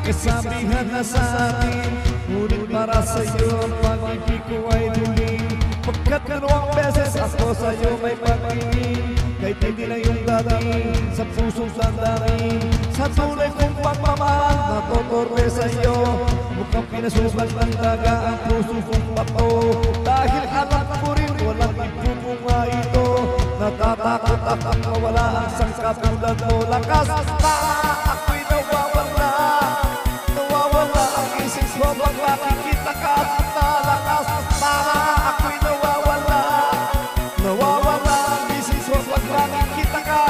Kasabihan na sa akin, ngunit para sa'yo ang pag-ibig ko ay duling. Pagkat dalawang beses ako sa'yo may pag-ibig, kahit hindi na yung dating sa pusong sandarin. Sa tunay kong pagmamahal na totorbe sa'yo, mukhang pinasukan ng daga ang puso kong bato. Dahil alam ko rin walang ipupunga ito, natatakot at mawala ang sangkap tulad mo. Lakas na ako'y nawawala, nawawala ang isip ko pag makikita ka. Lakas na ako'y nawawala, nawawala ang isip ko pag makikita ka.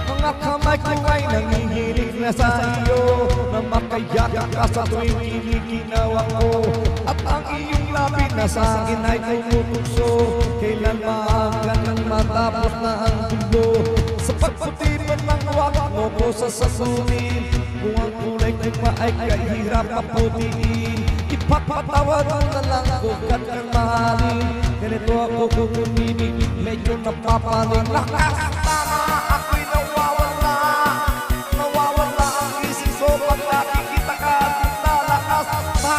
Mga kamay ko ay nangihilig na sa iyo, na makayakap ka sa tuwing kiniginawa ko. At ang iyong labi na sa akin ay tumutukso, kailan maaga nang matapos na ang mundo. Sa pagputirin ng wak mo ko sa sasunin, kung ang kulay ko pa ay kahirap maputiin. Ipapatawad na lang ko kat kang mahalin, ganito ako kung umibig, medyo napapanin. Lakas na ako'y nawawala, nawawala ang isip ko pag nakikita ka. Lakas na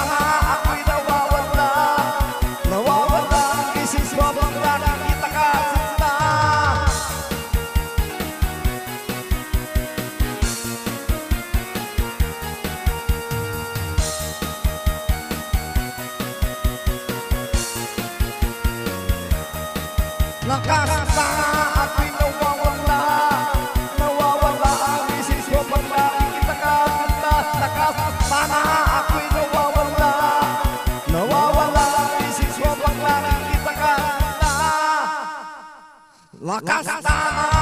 ako'y nawawala, nawawala ang isip ko pag nakikita ka. Lakas na ako'y nawawala, nawawala ang isip ko pag nakikita ka. Lakas na ako'y nawawala, nawawala ang isip ko pag nakikita ka. Lakas na